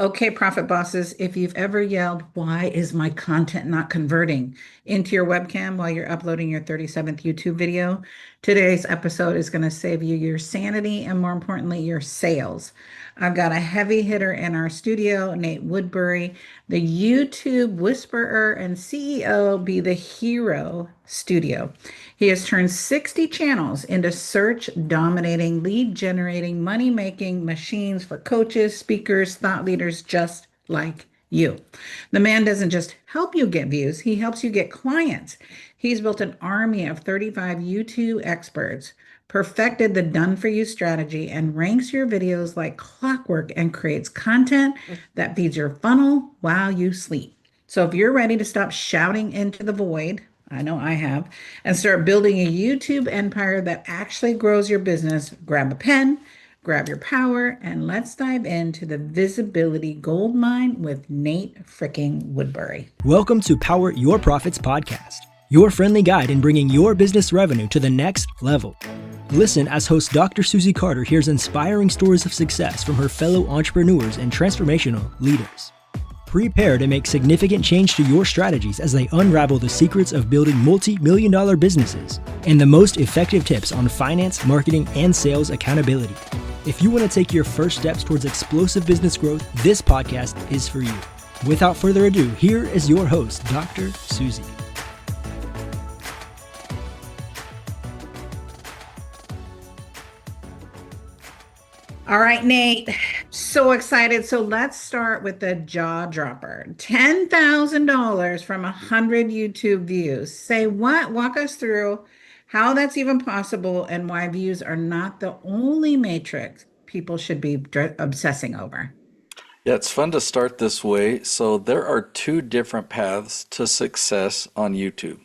Okay, profit bosses, if you've ever yelled, "Why is my content not converting?" into your webcam while you're uploading your 37th YouTube video, today's episode is going to save you your sanity and, more importantly, your sales. I've got a heavy hitter in our studio, Nate Woodbury, the YouTube whisperer and CEO, be the hero studio. He has turned 60 channels into search dominating, lead generating, money making machines for coaches, speakers, thought leaders just like you. The man doesn't just help you get views, he helps you get clients. He's built an army of 35 YouTube experts, perfected the done for you strategy, and ranks your videos like clockwork and creates content that feeds your funnel while you sleep. So if you're ready to stop shouting into the void, I know I have, and start building a YouTube empire that actually grows your business, grab a pen, grab your power, and let's dive into the visibility gold mine with Nate fricking Woodbury. Welcome to Power Your Profits podcast, your friendly guide in bringing your business revenue to the next level. Listen as host Dr. Susie Carter hears inspiring stories of success from her fellow entrepreneurs and transformational leaders. Prepare to make significant change to your strategies as they unravel the secrets of building multi-million-dollar businesses and the most effective tips on finance, marketing, and sales accountability. If you want to take your first steps towards explosive business growth, this podcast is for you. Without further ado, here is your host, Dr. Susie. All right, Nate, so excited. So let's start with the jaw dropper. $10,000 from 100 YouTube views. Say what? Walk us through how that's even possible and why views are not the only matrix people should be obsessing over. Yeah, it's fun to start this way. So there are two different paths to success on YouTube.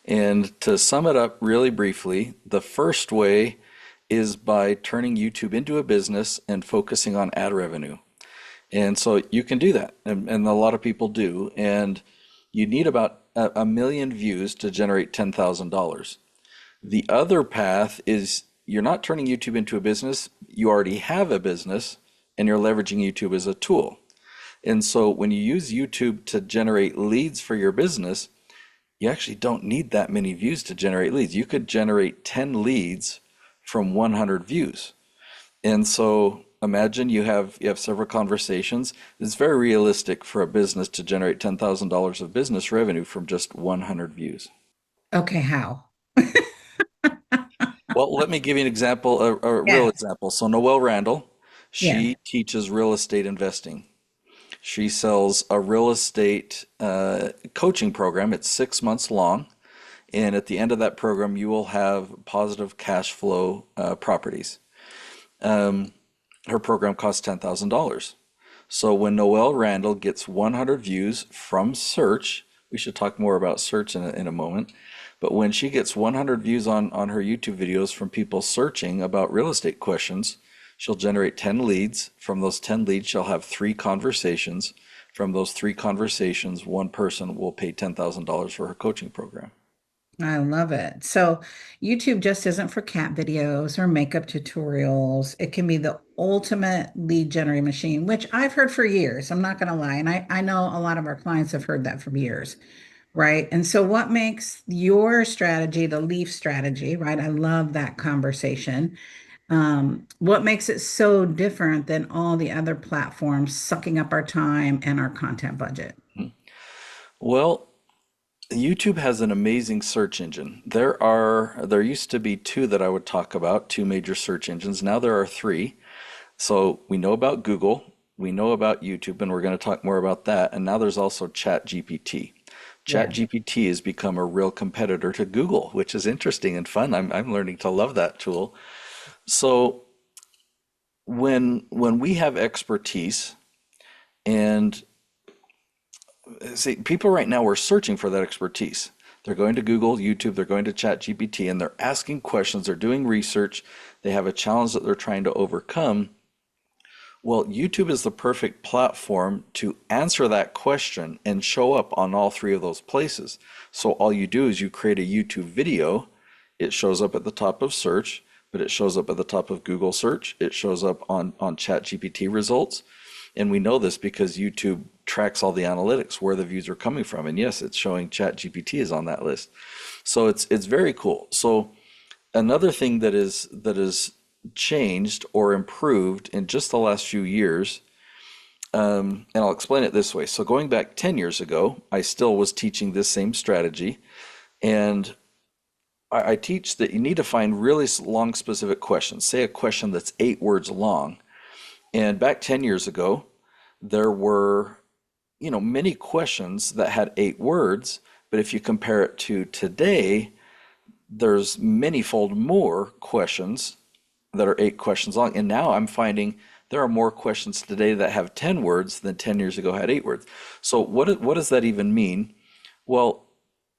And to sum it up really briefly, the first way is by turning YouTube into a business and focusing on ad revenue. And so you can do that, and a lot of people do. And you need about a million views to generate $10,000. The other path is you're not turning YouTube into a business, you already have a business, and you're leveraging YouTube as a tool. And so when you use YouTube to generate leads for your business, you actually don't need that many views to generate leads. You could generate 10 leads from 100 views. And so imagine you have several conversations. It's very realistic for a business to generate $10,000 of business revenue from just 100 views. Okay, how? Well, let me give you an example, a real Yes. example. So Noelle Randall, Yes. she teaches real estate investing. She sells a real estate coaching program. It's 6 months long. And at the end of that program, you will have positive cash flow properties. Um, Her program costs $10,000. So when Noelle Randall gets 100 views from search, we should talk more about search in a moment. But when she gets 100 views on her YouTube videos from people searching about real estate questions, she'll generate 10 leads. From those 10 leads, she'll have three conversations. From those three conversations, one person will pay $10,000 for her coaching program. I love it. So YouTube just isn't for cat videos or makeup tutorials. It can be the ultimate lead generating machine, which I've heard for years. I'm not going to lie. And I know a lot of our clients have heard that for years, right? And so what makes your strategy the leaf strategy, right? I love that conversation. What makes it so different than all the other platforms sucking up our time and our content budget? Well, YouTube has an amazing search engine. There used to be two that I would talk about, two major search engines. Now there are three. So we know about Google, we know about YouTube, and we're going to talk more about that. And now there's also ChatGPT. Yeah. ChatGPT has become a real competitor to Google, which is interesting and fun. I'm learning to love that tool. So when we have expertise and see, people right now are searching for that expertise. They're going to Google, YouTube, they're going to ChatGPT, and they're asking questions, they're doing research, they have a challenge that they're trying to overcome. Well, YouTube is the perfect platform to answer that question and show up on all three of those places. So all you do is you create a YouTube video, it shows up at the top of search, but it shows up at the top of Google search, it shows up on ChatGPT results. And we know this because YouTube tracks all the analytics where the views are coming from. And yes, it's showing ChatGPT is on that list. So it's very cool. So another thing that is changed or improved in just the last few years, and I'll explain it this way. So going back 10 years ago, I still was teaching this same strategy, and I teach that you need to find really long, specific questions. Say a question that's 8 words long. And back 10 years ago, there were, many questions that had 8 words, but if you compare it to today, there's many-fold more questions that are 8 questions long. And now I'm finding there are more questions today that have 10 words than 10 years ago had 8 words. So what does that even mean? Well,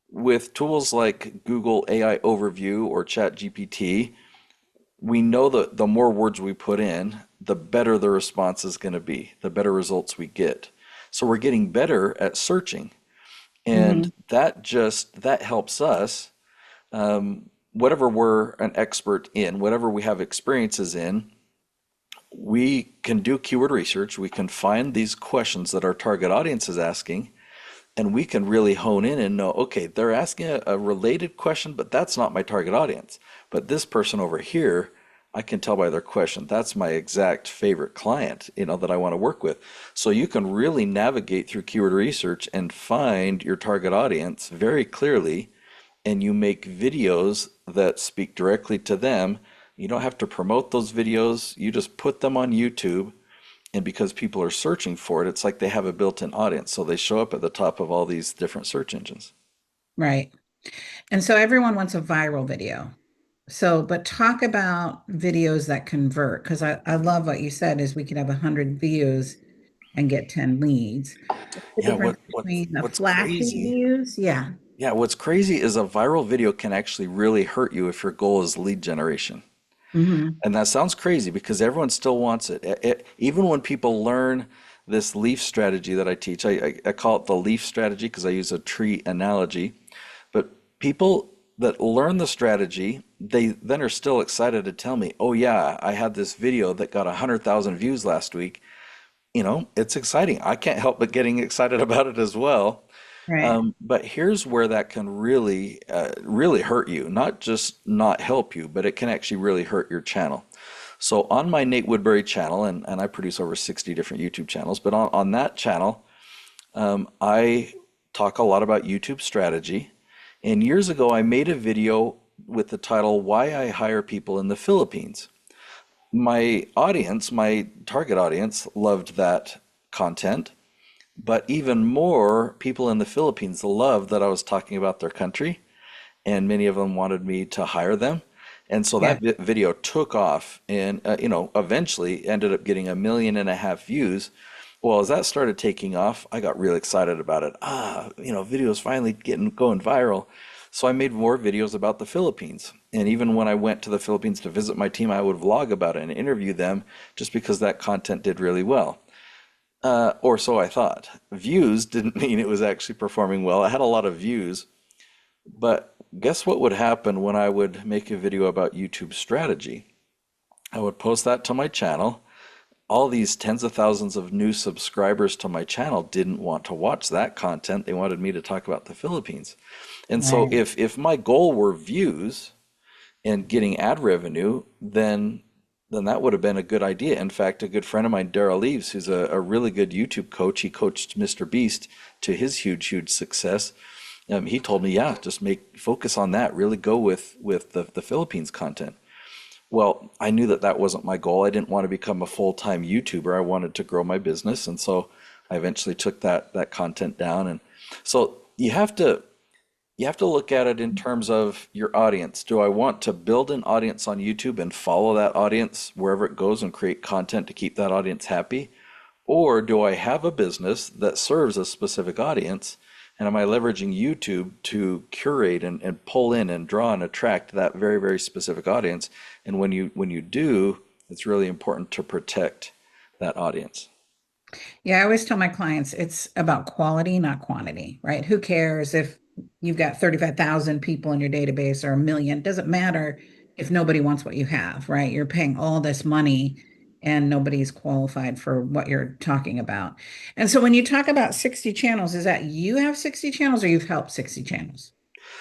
with tools like Google AI Overview or ChatGPT, we know that the more words we put in, the better the response is going to be, the better results we get. So we're getting better at searching. And Hmm. that helps us, whatever we're an expert in, whatever we have experiences in, we can do keyword research. We can find these questions that our target audience is asking, and we can really hone in and know, okay, they're asking a related question, but that's not my target audience. But this person over here, I can tell by their question, that's my exact favorite client, that I want to work with. So you can really navigate through keyword research and find your target audience very clearly, and you make videos that speak directly to them. You don't have to promote those videos. You just put them on YouTube, and because people are searching for it, it's like they have a built-in audience. So they show up at the top of all these different search engines. Right. And so everyone wants a viral video. So, but talk about videos that convert, because I love what you said is we could have 100 views and get 10 leads. What's the Yeah, difference what's between the what's flashy crazy? views? Yeah. Yeah, what's crazy is a viral video can actually really hurt you if your goal is lead generation. Hmm. And that sounds crazy because everyone still wants it. Even when people learn this leaf strategy that I teach, I call it the leaf strategy because I use a tree analogy. But people that learn the strategy, they then are still excited to tell me, oh, yeah, I had this video that got 100,000 views last week. It's exciting. I can't help but getting excited about it as well. Right. But here's where that can really, really hurt you. Not just not help you, but it can actually really hurt your channel. So on my Nate Woodbury channel, and I produce over 60 different YouTube channels, but on that channel, I talk a lot about YouTube strategy. And years ago, I made a video with the title, Why I Hire People in the Philippines. My audience, my target audience, loved that content. But even more, people in the Philippines loved that I was talking about their country, and many of them wanted me to hire them. And so Yeah. that video took off and, eventually ended up getting 1.5 million views. Well, as that started taking off, I got real excited about it. Videos finally going viral. So I made more videos about the Philippines. And even when I went to the Philippines to visit my team, I would vlog about it and interview them just because that content did really well. Or so I thought. Views didn't mean it was actually performing well. I had a lot of views, but guess what would happen when I would make a video about YouTube strategy? I would post that to my channel. All these tens of thousands of new subscribers to my channel didn't want to watch that content. They wanted me to talk about the Philippines. And so Right. if my goal were views and getting ad revenue, then that would have been a good idea. In fact, a good friend of mine, Daryl Leaves, who's a really good YouTube coach, he coached Mr. Beast to his huge, huge success. He told me, yeah, just focus on that. Really go with the Philippines content. Well, I knew that that wasn't my goal. I didn't want to become a full-time YouTuber. I wanted to grow my business, and so I eventually took that content down. And so you have to look at it in terms of your audience. Do I want to build an audience on YouTube and follow that audience wherever it goes and create content to keep that audience happy? Or do I have a business that serves a specific audience? And am I leveraging YouTube to curate and pull in and draw and attract that very, very specific audience? And when you do, it's really important to protect that audience. Yeah, I always tell my clients it's about quality, not quantity, right? Who cares if you've got 35,000 people in your database or a million? It doesn't matter if nobody wants what you have, right? You're paying all this money and nobody's qualified for what you're talking about. And so when you talk about 60 channels, is that you have 60 channels or you've helped 60 channels?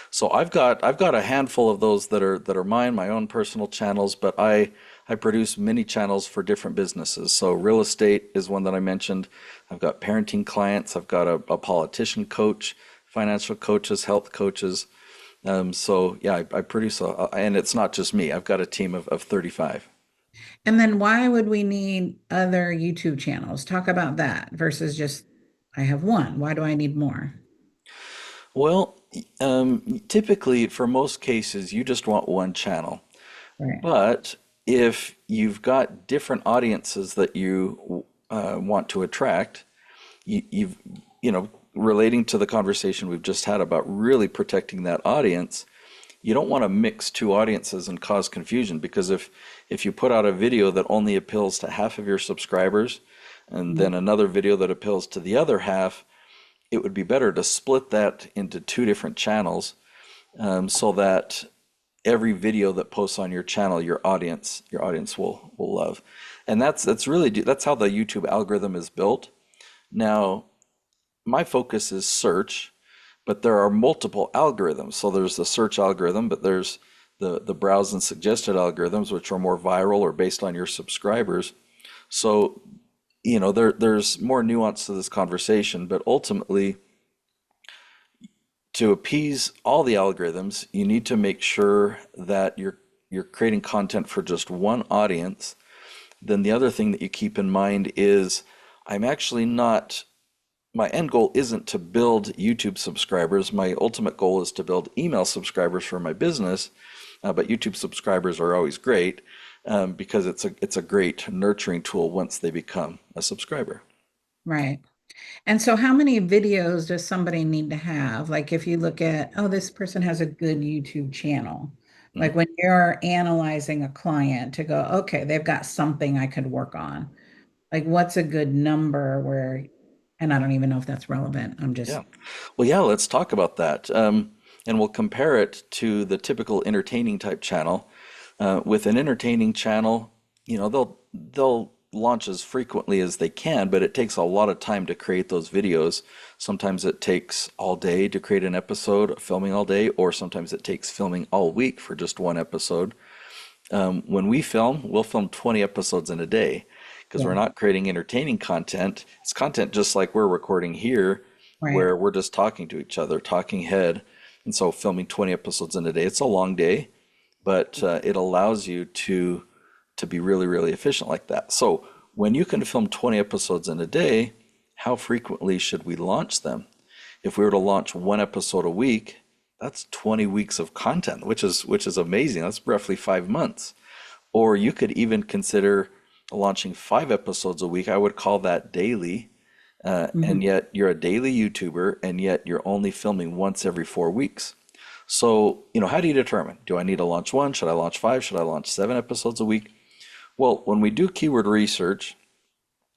So I've got a handful of those that are mine, my own personal channels, but I produce many channels for different businesses. So real estate is one that I mentioned. I've got parenting clients. I've got a politician coach, financial coaches, health coaches. So yeah, I produce and it's not just me. I've got a team of 35. And then why would we need other YouTube channels? Talk about that versus just, I have one. Why do I need more? Well, typically for most cases, you just want one channel. Right. But if you've got different audiences that you want to attract, you've, relating to the conversation we've just had about really protecting that audience, you don't want to mix two audiences and cause confusion because if you put out a video that only appeals to half of your subscribers and then another video that appeals to the other half, it would be better to split that into two different channels so that every video that posts on your channel, your audience will love. And that's how the YouTube algorithm is built. Now, my focus is search, but there are multiple algorithms. So there's the search algorithm, but there's the browse and suggested algorithms, which are more viral or based on your subscribers. So, there's more nuance to this conversation, but ultimately, to appease all the algorithms, you need to make sure that you're creating content for just one audience. Then the other thing that you keep in mind is I'm actually not my end goal isn't to build YouTube subscribers. My ultimate goal is to build email subscribers for my business. But YouTube subscribers are always great because it's a great nurturing tool once they become a subscriber. Right. And so how many videos does somebody need to have? Like if you look at, oh, this person has a good YouTube channel. Mhm. Like when you're analyzing a client to go, okay, they've got something I could work on. Like what's a good number where, and I don't even know if that's relevant. I'm just, Yeah. Well, yeah, let's talk about that. And we'll compare it to the typical entertaining type channel. With an entertaining channel, they'll launch as frequently as they can, but it takes a lot of time to create those videos. Sometimes it takes all day to create an episode, filming all day, or sometimes it takes filming all week for just one episode. When we film, we'll film 20 episodes in a day because we're yeah, not creating entertaining content. It's content just like we're recording here, right. where we're just talking to each other, talking head. And so filming 20 episodes in a day, it's a long day, but it allows you to be really, really efficient like that. So when you can film 20 episodes in a day, how frequently should we launch them? If we were to launch one episode a week, that's 20 weeks of content, which is amazing. That's roughly 5 months. Or you could even consider launching 5 episodes a week. I would call that daily. And Mhm. yet you're a daily YouTuber, and yet you're only filming once every 4 weeks. So, how do you determine? Do I need to launch one? Should I launch five? Should I launch 7 episodes a week? Well, when we do keyword research,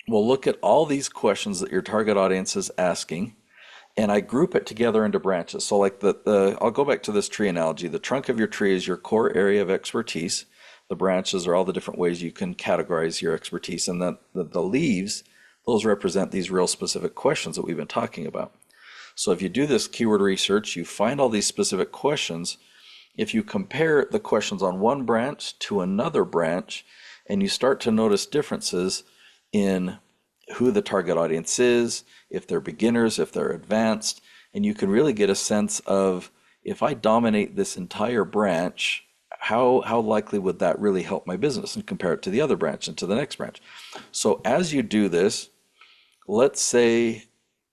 we'll look at all these questions that your target audience is asking, and I group it together into branches. So like I'll go back to this tree analogy. The trunk of your tree is your core area of expertise. The branches are all the different ways you can categorize your expertise, and the leaves, those represent these real specific questions that we've been talking about. So if you do this keyword research, you find all these specific questions. If you compare the questions on one branch to another branch, and you start to notice differences in who the target audience is, if they're beginners, if they're advanced, and you can really get a sense of if I dominate this entire branch, how likely would that really help my business, and compare it to the other branch and to the next branch. So as you do this, let's say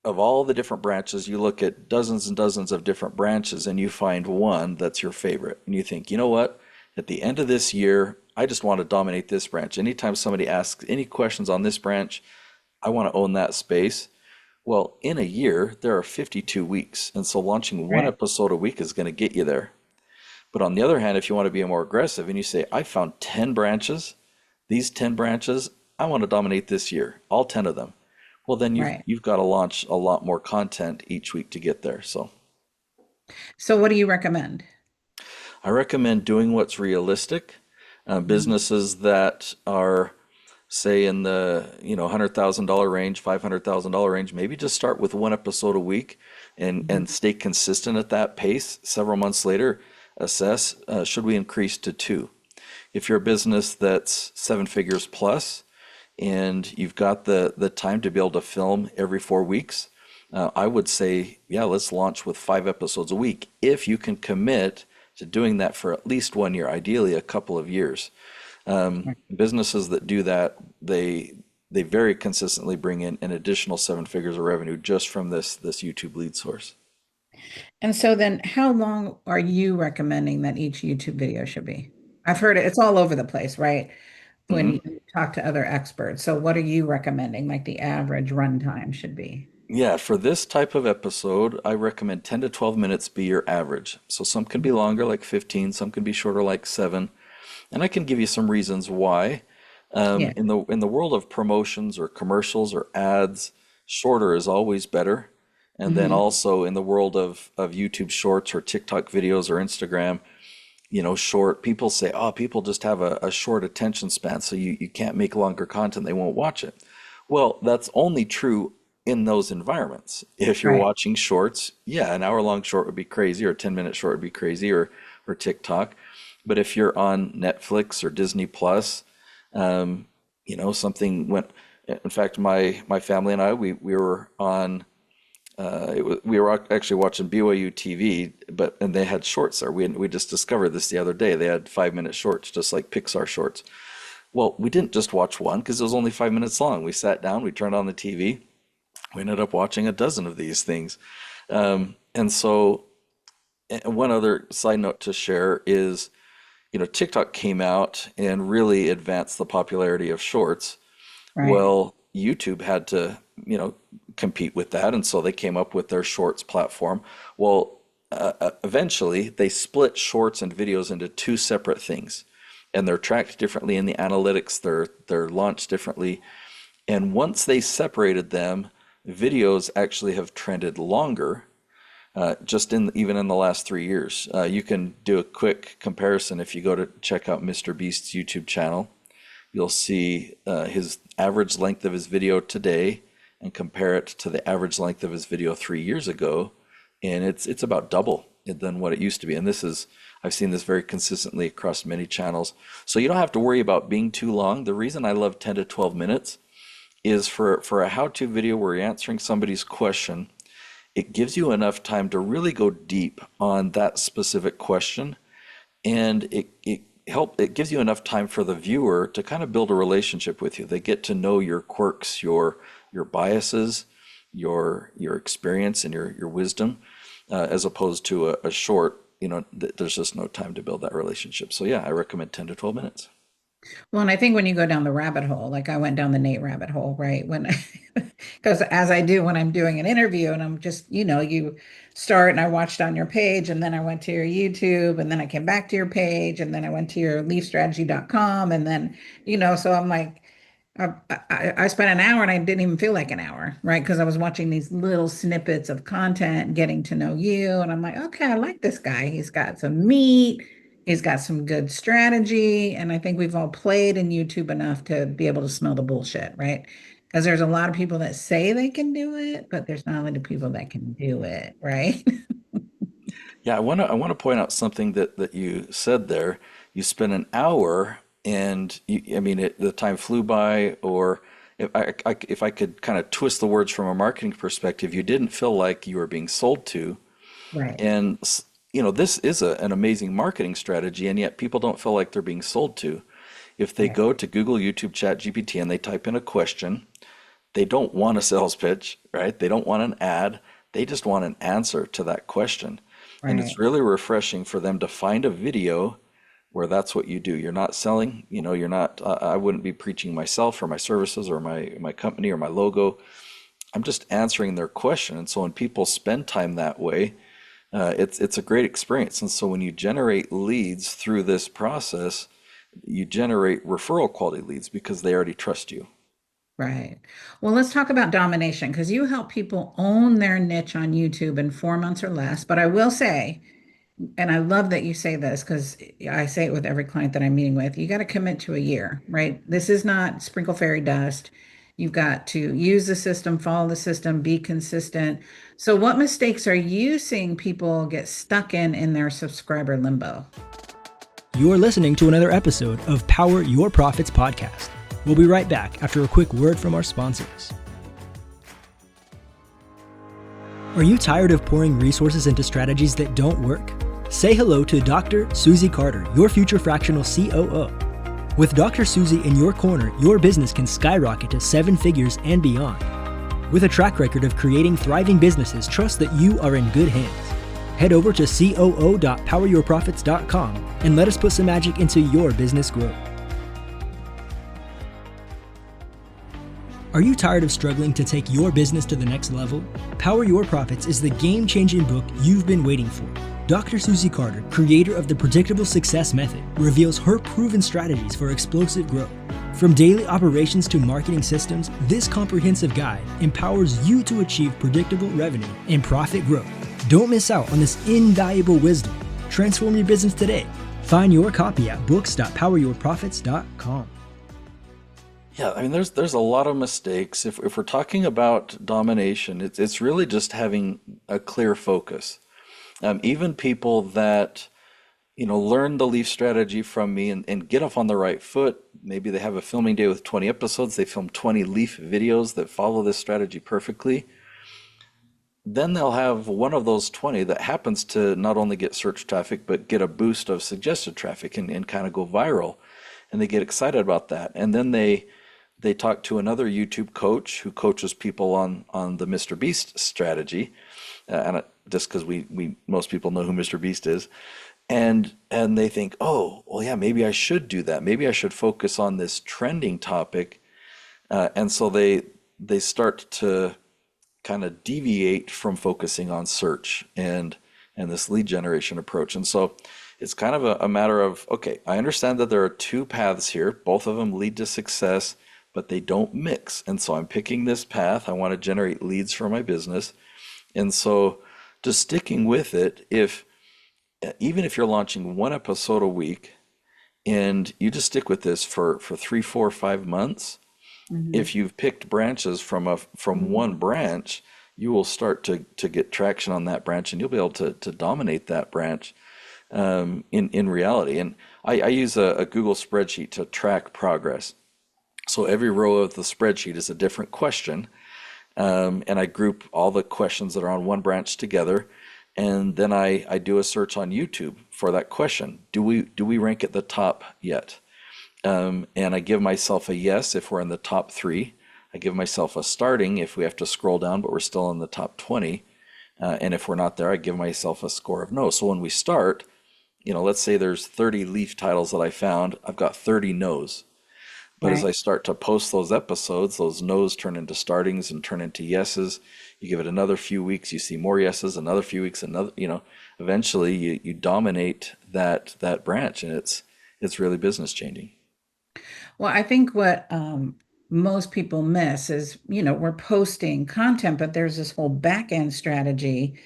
of all the different branches, you look at dozens and dozens of different branches and you find one that's your favorite. And you think, you know what? At the end of this year, I just want to dominate this branch. Anytime somebody asks any questions on this branch, I want to own that space. Well, in a year, there are 52 weeks. And so launching one Right. episode a week is going to get you there. But on the other hand, if you want to be more aggressive and you say, I found 10 branches, these 10 branches, I want to dominate this year, all 10 of them. Well, then you've Right. you've got to launch a lot more content each week to get there. So So what do you recommend? I recommend doing what's realistic. Mhm. Businesses that are, say in the $100,000 range, $500,000 range, maybe just start with one episode a week and stay consistent at that pace. Several months later, assess, should we increase to two? If you're a business that's seven figures plus and you've got the time to be able to film every 4 weeks, I would say, yeah, let's launch with 5 episodes a week. If you can commit to doing that for at least 1 year, ideally a couple of years. Businesses that do that, they very consistently bring in an additional seven figures of revenue just from this YouTube lead source. And so then how long are you recommending that each YouTube video should be? I've heard it's all over the place, right? When Mhm. you talk to other experts. So what are you recommending like the average runtime should be? Yeah, for this type of episode, I recommend 10 to 12 minutes be your average. So some can be longer, like 15, some can be shorter, like 7. And I can give you some reasons why. Yeah. In the world of promotions or commercials or ads, shorter is always better. And then Hmm. also in the world of YouTube Shorts or TikTok videos or Instagram, short, people say, oh, people just have a short attention span, so you can't make longer content, they won't watch it. Well, that's only true in those environments. If you're Right. watching shorts, yeah, an hour long short would be crazy, or a 10-minute short would be crazy, or TikTok. But if you're on Netflix or Disney Plus, something went. In fact, my family and I, we were on. We were actually watching BYU TV, and they had shorts there. We just discovered this the other day. They had 5-minute shorts, just like Pixar shorts. Well, we didn't just watch one because it was only 5 minutes long. We sat down, we turned on the TV, we ended up watching a dozen of these things. And so, one other side note to share is, TikTok came out and really advanced the popularity of shorts. Right. Well, YouTube had to, compete with that, and so they came up with their shorts platform. Well, eventually they split shorts and videos into two separate things, and they're tracked differently in the analytics. They're launched differently, and once they separated them, videos actually have trended longer. Just even in the last 3 years, you can do a quick comparison if you go to check out Mr. Beast's YouTube channel. You'll see his average length of his video today and compare it to the average length of his video 3 years ago, and it's about double than what it used to be. And I've seen this very consistently across many channels. So you don't have to worry about being too long. The reason I love 10 to 12 minutes is for a how-to video where you're answering somebody's question, it gives you enough time to really go deep on that specific question, and it gives you enough time for the viewer to kind of build a relationship with you. They get to know your quirks, your biases, your experience, and your wisdom, as opposed to a short. There's just no time to build that relationship. So yeah, I recommend 10 to 12 minutes. Well, and I think when you go down the rabbit hole, like I went down the Nate rabbit hole, right? Because as I do when I'm doing an interview and I'm just, you start and I watched on your page and then I went to your YouTube and then I came back to your page and then I went to your leafstrategy.com and then, so I'm like, I spent an hour and I didn't even feel like an hour, right? Because I was watching these little snippets of content, getting to know you. And I'm like, okay, I like this guy. He's got some meat, he's got some good strategy. And I think we've all played in YouTube enough to be able to smell the bullshit, right? Because there's a lot of people that say they can do it, but there's not a lot of people that can do it, right? Yeah, I want to point out something that you said there. You spent an hour, and I mean, the time flew by. Or if I could kind of twist the words from a marketing perspective, you didn't feel like you were being sold to. Right, And this is an amazing marketing strategy, and yet people don't feel like they're being sold to. If they right, go to Google, YouTube, Chat GPT, and they type in a question, they don't want a sales pitch, right? They don't want an ad. They just want an answer to that question. And it's right. really refreshing for them to find a video where that's what you do. You're not selling, you're not, I wouldn't be preaching myself or my services or my company or my logo. I'm just answering their question. And so when people spend time that way, it's a great experience. And so when you generate leads through this process, you generate referral quality leads because they already trust you. Right. Well, let's talk about domination because you help people own their niche on YouTube in 4 months or less. But I will say, and I love that you say this because I say it with every client that I'm meeting with. You got to commit to a year, right? This is not sprinkle fairy dust. You've got to use the system, follow the system, be consistent. So, what mistakes are you seeing people get stuck in their subscriber limbo? You're listening to another episode of Power Your Profits podcast. We'll be right back after a quick word from our sponsors. Are you tired of pouring resources into strategies that don't work? Say hello to Dr. Susie Carter, your future fractional COO. With Dr. Susie in your corner, your business can skyrocket to 7 figures and beyond. With a track record of creating thriving businesses, trust that you are in good hands. Head over to coo.poweryourprofits.com and let us put some magic into your business growth. Are you tired of struggling to take your business to the next level? Power Your Profits is the game-changing book you've been waiting for. Dr. Susie Carter, creator of the Predictable Success Method, reveals her proven strategies for explosive growth. From daily operations to marketing systems, this comprehensive guide empowers you to achieve predictable revenue and profit growth. Don't miss out on this invaluable wisdom. Transform your business today. Find your copy at books.poweryourprofits.com. Yeah, I mean, there's a lot of mistakes. If we're talking about domination, it's really just having a clear focus. Even people that, learn the Leaf strategy from me and get off on the right foot, maybe they have a filming day with 20 episodes, they film 20 Leaf videos that follow this strategy perfectly. Then they'll have one of those 20 that happens to not only get search traffic, but get a boost of suggested traffic and kind of go viral. And they get excited about that. And then they talk to another YouTube coach who coaches people on the Mr. Beast strategy. Just because we most people know who Mr. Beast is. And they think, oh, well, yeah, maybe I should do that. Maybe I should focus on this trending topic. And so they start to kind of deviate from focusing on search and this lead generation approach. And so it's kind of a matter of, okay, I understand that there are 2 paths here. Both of them lead to success, but they don't mix. And so I'm picking this path. I want to generate leads for my business. And so just sticking with it, even if you're launching 1 episode a week and you just stick with this for 3, 4, 5 months, if you've picked branches from one branch, you will start to get traction on that branch, and you'll be able to dominate that branch in reality. And I use a Google spreadsheet to track progress. So every row of the spreadsheet is a different question, and I group all the questions that are on one branch together, and then I do a search on YouTube for that question. Do we rank at the top yet? And I give myself a yes if we're in the top 3. I give myself a starting if we have to scroll down, but we're still in the top 20. And if we're not there, I give myself a score of no. So when we start, let's say there's 30 Leaf titles that I found, I've got 30 no's. But as I start to post those episodes, those no's turn into startings and turn into yeses. You give it another few weeks, you see more yeses, another few weeks, eventually you dominate that branch, and it's really business changing. Well, I think what most people miss is, we're posting content, but there's this whole back end strategy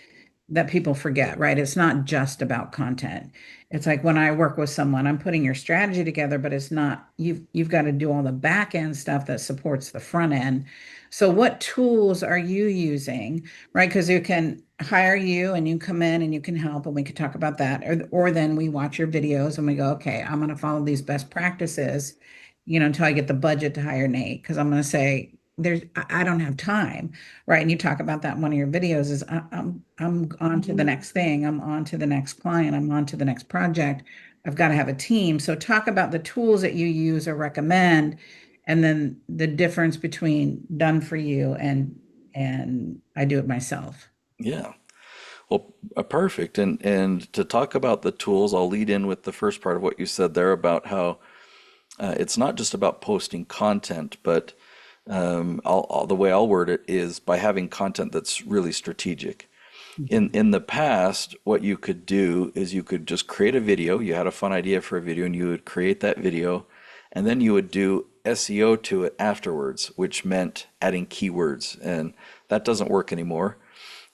that people forget, right? It's not just about content. It's like when I work with someone, I'm putting your strategy together, but it's not, you've got to do all the back end stuff that supports the front end. So what tools are you using, right? Because you can hire you and you come in and you can help and we could talk about that. Or then we watch your videos and we go, okay, I'm going to follow these best practices, until I get the budget to hire Nate, because I'm going to say, I don't have time, right? And you talk about that in one of your videos is I'm on to the next thing. I'm on to the next client. I'm on to the next project. I've got to have a team. So talk about the tools that you use or recommend, and then the difference between done for you and I do it myself. Yeah. Well, perfect. And to talk about the tools, I'll lead in with the first part of what you said there about how it's not just about posting content, but the way I'll word it is by having content that's really strategic. In the past, what you could do is you could just create a video. You had a fun idea for a video, and you would create that video, and then you would do SEO to it afterwards, which meant adding keywords, and that doesn't work anymore.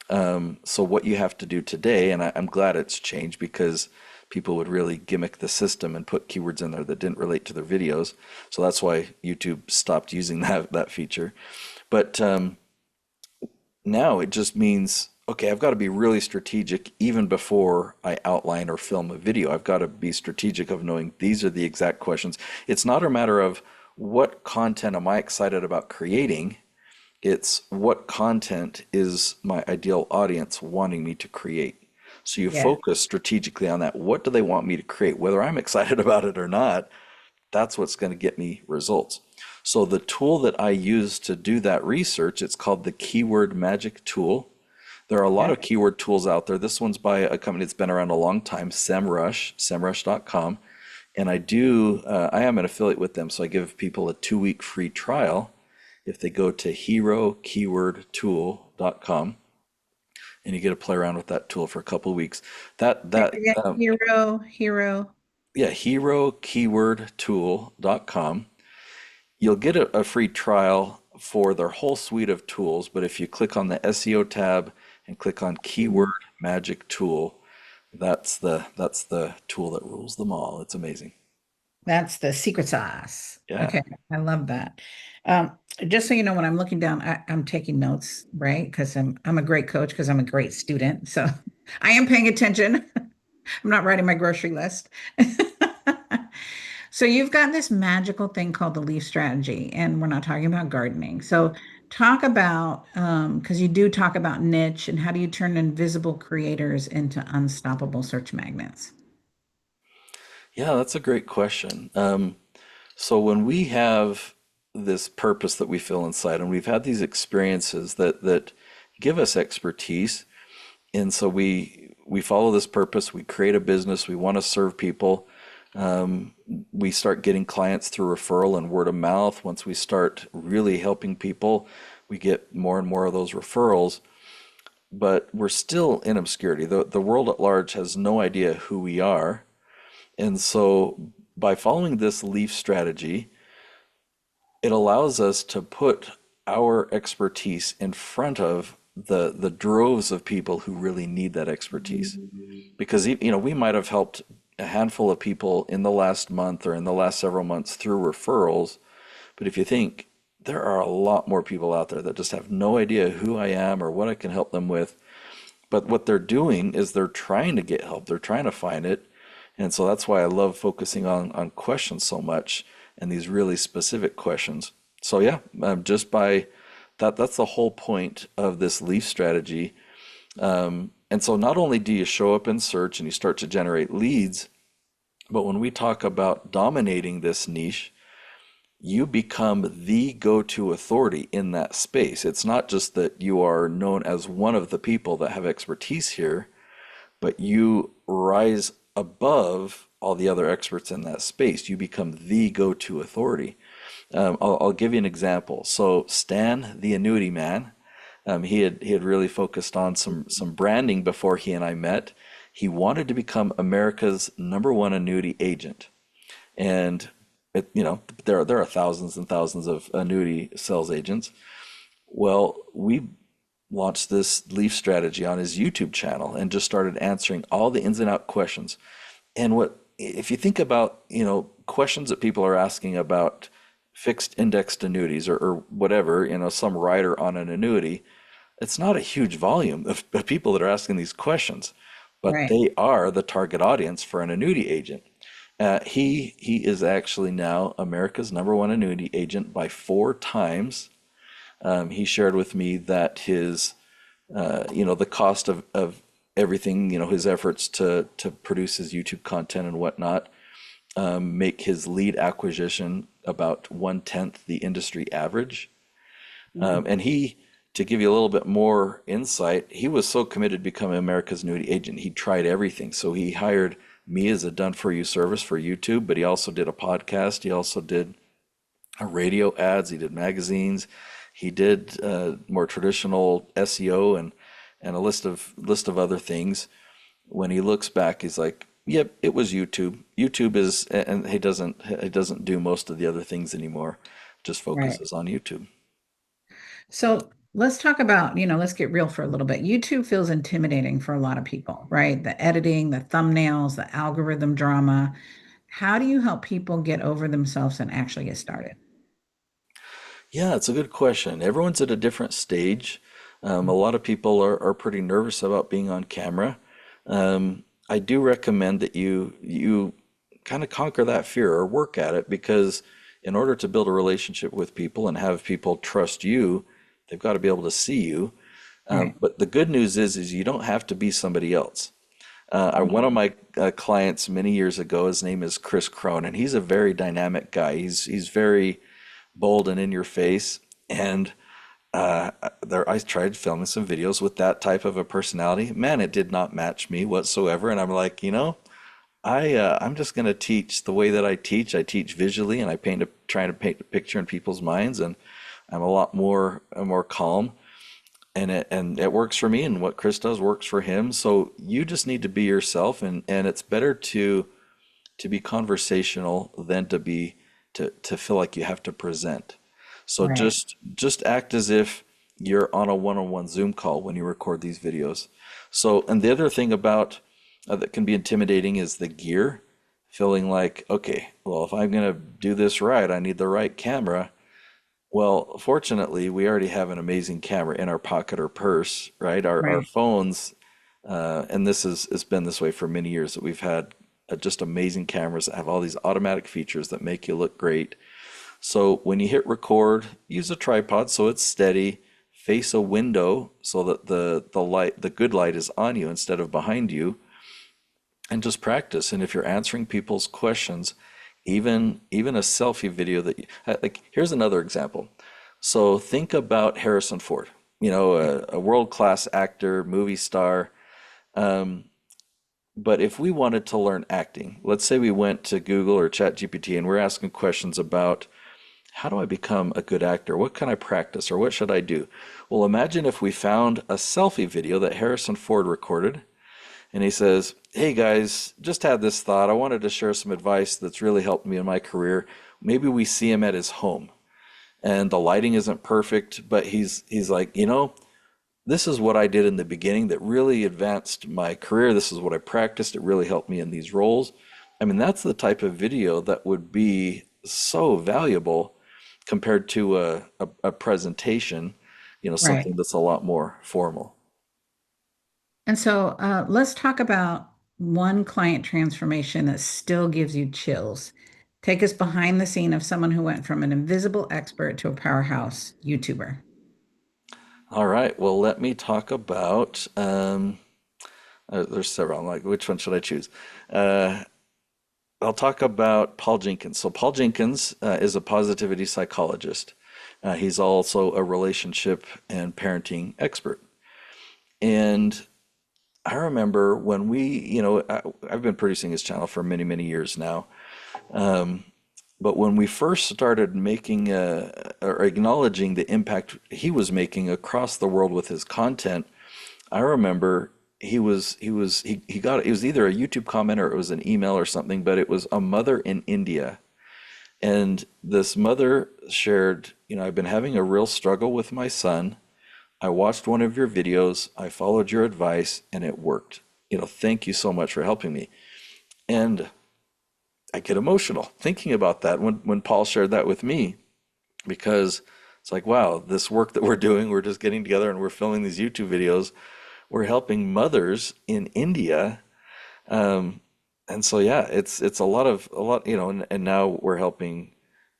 So what you have to do today, and I'm glad it's changed because people would really gimmick the system and put keywords in there that didn't relate to their videos. So that's why YouTube stopped using that feature. But now it just means, okay, I've got to be really strategic even before I outline or film a video. I've got to be strategic of knowing these are the exact questions. It's not a matter of what content am I excited about creating. It's what content is my ideal audience wanting me to create. So you Yeah. focus strategically on that. What do they want me to create? Whether I'm excited about it or not, that's what's going to get me results. So the tool that I use to do that research, it's called the Keyword Magic Tool. There are a lot Yeah. of keyword tools out there. This one's by a company that's been around a long time, Semrush, semrush.com. And I am an affiliate with them, so I give people a 2-week free trial if they go to herokeywordtool.com and you get to play around with that tool for a couple of weeks. Say it again. Hero. Yeah, herokeywordtool.com. You'll get a free trial for their whole suite of tools, but if you click on the SEO tab and click on Keyword Magic Tool, that's the tool that rules them all. It's amazing. That's the secret sauce. Yeah. Okay, I love that. Um, just so you know, when I'm looking down, I'm taking notes, right? Because I'm a great coach because I'm a great student. So I am paying attention. I'm not writing my grocery list. So you've got this magical thing called the leaf strategy, and we're not talking about gardening. So talk about because you do talk about niche and how do you turn invisible creators into unstoppable search magnets? Yeah, that's a great question. So when we have this purpose that we feel inside, and we've had these experiences that give us expertise, and so we follow this purpose, we create a business, we want to serve people. We start getting clients through referral and word of mouth. Once we start really helping people, we get more and more of those referrals. But we're still in obscurity. The world at large has no idea who we are. And so by following this leaf strategy, it allows us to put our expertise in front of the droves of people who really need that expertise. Because we might have helped a handful of people in the last month or in the last several months through referrals, but if you think there are a lot more people out there that just have no idea who I am or what I can help them with, but what they're doing is they're trying to get help, they're trying to find it. And so that's why I love focusing on questions so much and these really specific questions. So yeah, just by that's the whole point of this leaf strategy. And so not only do you show up in search and you start to generate leads, but when we talk about dominating this niche, you become the go-to authority in that space. It's not just that you are known as one of the people that have expertise here, but you rise above all the other experts in that space. You become the go-to authority. I'll give you an example. So Stan, the annuity man, he had really focused on some branding before he and I met. He wanted to become America's #1 annuity agent, and there are thousands and thousands of annuity sales agents. Well, we launched this leaf strategy on his YouTube channel and just started answering all the ins and out questions. And what if you think about, questions that people are asking about fixed indexed annuities or whatever, some rider on an annuity, it's not a huge volume of people that are asking these questions, but Right. they are the target audience for an annuity agent. He is actually now America's #1 annuity agent by 4 times. He shared with me that the cost of everything, his efforts to produce his YouTube content and whatnot, make his lead acquisition about 1/10 the industry average. Mhm. And to give you a little bit more insight, he was so committed to becoming America's annuity agent. He tried everything. So he hired me as a done for you service for YouTube, but he also did a podcast. He also did radio ads. He did magazines. He did more traditional SEO and a list of other things. When he looks back, he's like, "Yep, it was YouTube. YouTube is," and he doesn't do most of the other things anymore. Just Right. focuses on YouTube. So Let's talk about, let's get real for a little bit. YouTube feels intimidating for a lot of people, right? The editing, the thumbnails, the algorithm drama. How do you help people get over themselves and actually get started? Yeah, it's a good question. Everyone's at a different stage. A lot of people are pretty nervous about being on camera. I do recommend that you kind of conquer that fear or work at it because in order to build a relationship with people and have people trust you, they've got to be able to see you. Right. But the good news is you don't have to be somebody else. One of my clients many years ago, his name is Chris Crone, and he's a very dynamic guy. He's very bold and in your face. And I tried filming some videos with that type of a personality. Man, it did not match me whatsoever. And I'm like, I'm just going to teach the way that I teach. I teach visually, and trying to paint a picture in people's minds, and I'm a lot more calm. And it works for me, and what Chris does works for him. So you just need to be yourself, and it's better to be conversational than to feel like you have to present. So Right. just act as if you're on a one-on-one Zoom call when you record these videos. So, and the other thing about that can be intimidating is the gear, feeling like, okay, well, if I'm gonna do this right, I need the right camera. Well, fortunately, we already have an amazing camera in our pocket or purse, right? Our Right. phones, and this is it's been this way for many years that we've had just amazing cameras that have all these automatic features that make you look great. So when you hit record, use a tripod so it's steady. Face a window so that the good light is on you instead of behind you, and just practice. And if you're answering people's questions, even a selfie video like here's another example. So think about Harrison Ford, a world-class actor, movie star. But if we wanted to learn acting, let's say we went to Google or ChatGPT and we're asking questions about how do I become a good actor? What can I practice or what should I do? Well, imagine if we found a selfie video that Harrison Ford recorded and he says, "Hey guys, just had this thought. I wanted to share some advice that's really helped me in my career." Maybe we see him at his home and the lighting isn't perfect, but he's like, this is what I did in the beginning that really advanced my career. This is what I practiced. It really helped me in these roles. I mean, that's the type of video that would be so valuable compared to a presentation, Right. something that's a lot more formal. And so let's talk about one client transformation that still gives you chills. Take us behind the scene of someone who went from an invisible expert to a powerhouse YouTuber. All right, well, let me talk about, there's several. I'm like, which one should I choose? Uh, I'll talk about Paul Jenkins. So, Paul Jenkins is a positivity psychologist. He's also a relationship and parenting expert. And I remember when I've been producing his channel for many, many years now. But when we first started making or acknowledging the impact he was making across the world with his content, I remember he got it was either a YouTube comment or it was an email or something, but it was a mother in India. And this mother shared, I've been having a real struggle with my son. I watched one of your videos, I followed your advice, and it worked. Thank you so much for helping me. And I get emotional thinking about that when Paul shared that with me because it's like, wow, this work that we're doing, we're just getting together and we're filming these YouTube videos. We're helping mothers in India. Um, and so yeah, it's a lot, and now we're helping,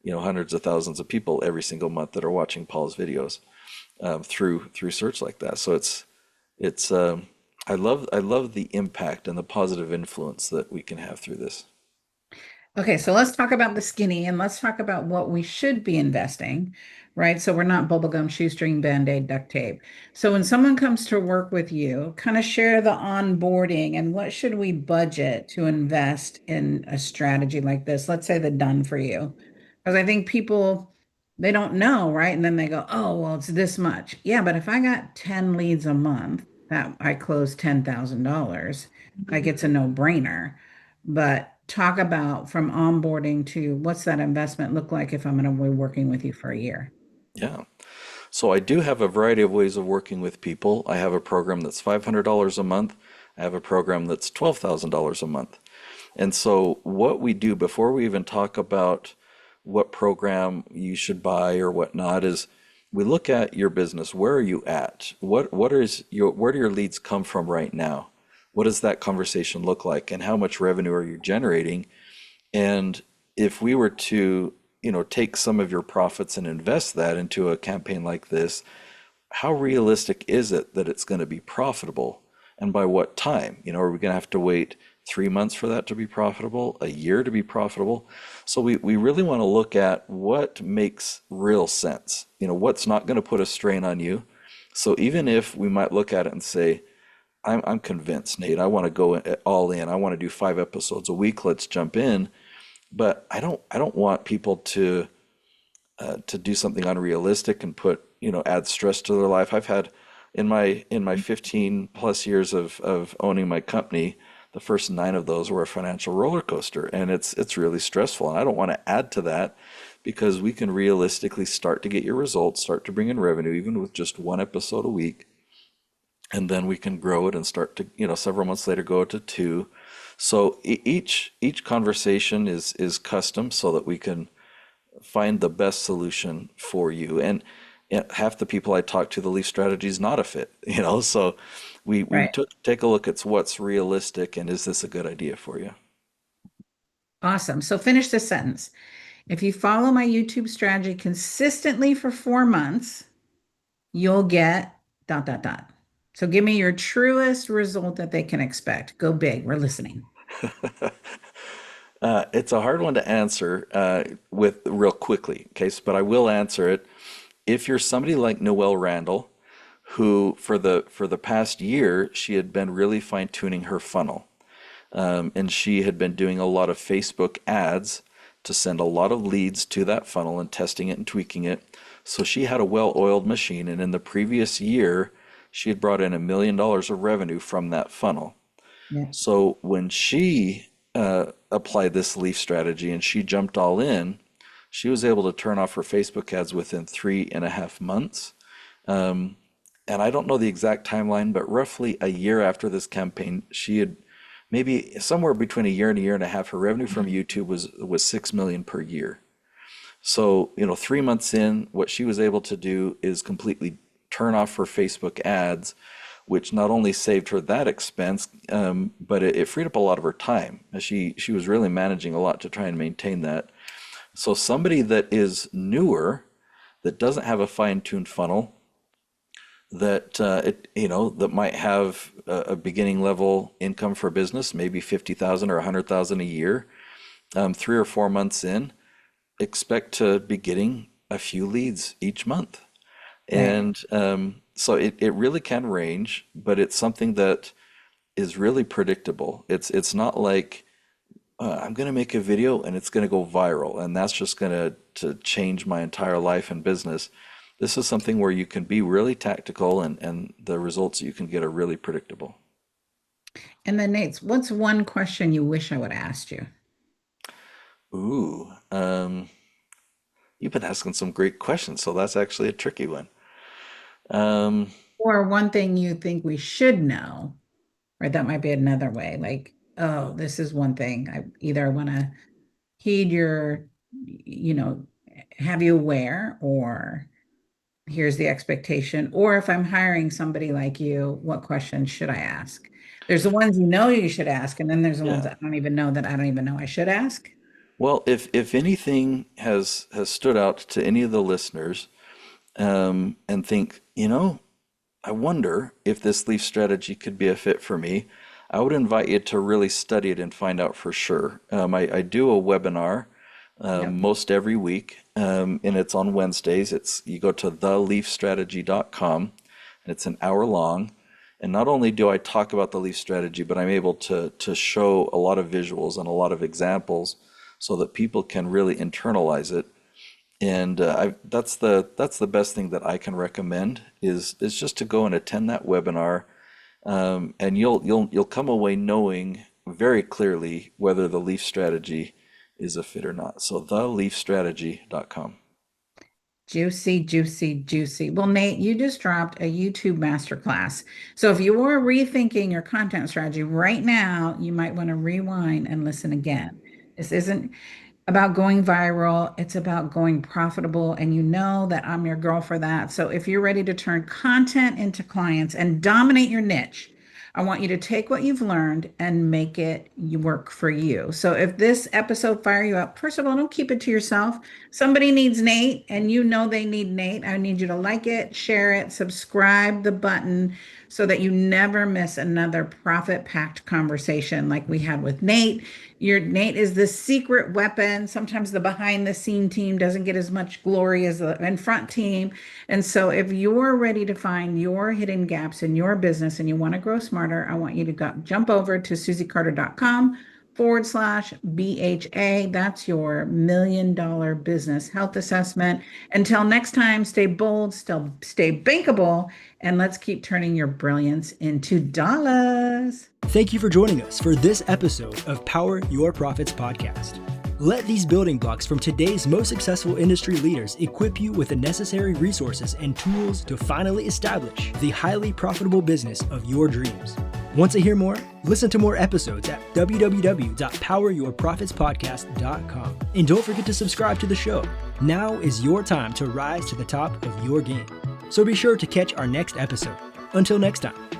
hundreds of thousands of people every single month that are watching Paul's videos through search like that. So it's I love the impact and the positive influence that we can have through this. Okay, so let's talk about the skinny and let's talk about what we should be investing, right? So we're not bubblegum, shoestring, band-aid, duct tape. So when someone comes to work with you, kind of share the onboarding and what should we budget to invest in a strategy like this? Let's say the done for you. Because I think people, they don't know, right? And then they go, oh, well, it's this much. Yeah, but if I got 10 leads a month, that I close $10,000, like it's a no-brainer. But talk about from onboarding to what's that investment look like if I'm going to be working with you for a year? Yeah. So I do have a variety of ways of working with people. I have a program that's $500 a month. I have a program that's $12,000 a month. And so what we do before we even talk about what program you should buy or whatnot is we look at your business. Where are you at? Where do your leads come from right now? What does that conversation look like? And how much revenue are you generating? And if we were to, take some of your profits and invest that into a campaign like this, how realistic is it that it's going to be profitable? And by what time? Are we going to have to wait 3 months for that to be profitable, a year to be profitable? So we really want to look at what makes real sense, what's not going to put a strain on you. So even if we might look at it and say, I'm convinced, Nate, I want to go all in. I want to do 5 episodes a week. Let's jump in. But I don't want people to do something unrealistic and add stress to their life. I've had in my 15 plus years of owning my company, the first 9 of those were a financial roller coaster, and it's really stressful. And I don't want to add to that because we can realistically start to get your results, start to bring in revenue, even with just 1 episode a week, and then we can grow it and start to several months later go to 2. So each conversation is custom so that we can find the best solution for you. And half the people I talk to, the leaf strategy is not a fit, So we Right. take a look at what's realistic and is this a good idea for you? Awesome. So finish this sentence. If you follow my YouTube strategy consistently for 4 months, you'll get dot, dot, dot. So give me your truest result that they can expect. Go big. We're listening. It's a hard one to answer with real quickly, okay? But I will answer it. If you're somebody like Noelle Randall, who for the past year she had been really fine tuning her funnel, and she had been doing a lot of Facebook ads to send a lot of leads to that funnel and testing it and tweaking it. So she had a well-oiled machine, and in the previous year, she had brought in $1 million of revenue from that funnel. Yeah. So when she applied this leaf strategy and she jumped all in, she was able to turn off her Facebook ads within 3.5 months. And I don't know the exact timeline, but roughly a year after this campaign, she had maybe somewhere between a year and a half, her revenue from YouTube was 6 million per year. So, 3 months in, what she was able to do is completely turn off her Facebook ads, which not only saved her that expense, but it freed up a lot of her time. She was really managing a lot to try and maintain that. So somebody that is newer, that doesn't have a fine-tuned funnel, that might have a beginning level income for business, maybe 50,000 or 100,000 a year, 3 or 4 months in, expect to be getting a few leads each month. Right. And so it really can range, but it's something that is really predictable. It's not like I'm going to make a video and it's going to go viral and that's just going to change my entire life and business. This is something where you can be really tactical and the results you can get are really predictable. And then, Nate, what's one question you wish I would have asked you? Ooh, you've been asking some great questions, so that's actually a tricky one. Um, Or one thing you think we should know, right? That might be another way. Like, oh, this is one thing. I either want to heed your, you know, have you aware, or here's the expectation. Or if I'm hiring somebody like you, what questions should I ask? There's the ones you should ask, and then there's the ones yeah. that I don't even know that I don't even know I should ask. Well, if anything has stood out to any of the listeners, and think, I wonder if this leaf strategy could be a fit for me, I would invite you to really study it and find out for sure. I do a webinar Yep. most every week, and it's on Wednesdays. You go to theleafstrategy.com, and it's an hour long. And not only do I talk about the leaf strategy, but I'm able to show a lot of visuals and a lot of examples so that people can really internalize it. And that's the best thing that I can recommend is just to go and attend that webinar, and you'll come away knowing very clearly whether the leaf strategy is a fit or not. So theleafstrategy.com. Juicy, juicy, juicy. Well, Nate, you just dropped a YouTube masterclass. So if you're rethinking your content strategy right now, you might want to rewind and listen again. This isn't about going viral. It's about going profitable. And you know that I'm your girl for that. So if you're ready to turn content into clients and dominate your niche, I want you to take what you've learned and make it work for you. So if this episode fire you up, first of all, don't keep it to yourself. Somebody needs Nate and you know they need Nate. I need you to like it, share it, subscribe the button so that you never miss another profit-packed conversation like we had with Nate. Nate is the secret weapon. Sometimes the behind the scene team doesn't get as much glory as the in front team. And so if you're ready to find your hidden gaps in your business and you want to grow smarter, I want you to jump over to susiecarter.com/BHA. That's your $1 million business health assessment. Until next time, stay bold, still stay bankable, and let's keep turning your brilliance into dollars. Thank you for joining us for this episode of Power Your Profits podcast. Let these building blocks from today's most successful industry leaders equip you with the necessary resources and tools to finally establish the highly profitable business of your dreams. Want to hear more? Listen to more episodes at www.poweryourprofitspodcast.com. And don't forget to subscribe to the show. Now is your time to rise to the top of your game. So be sure to catch our next episode. Until next time.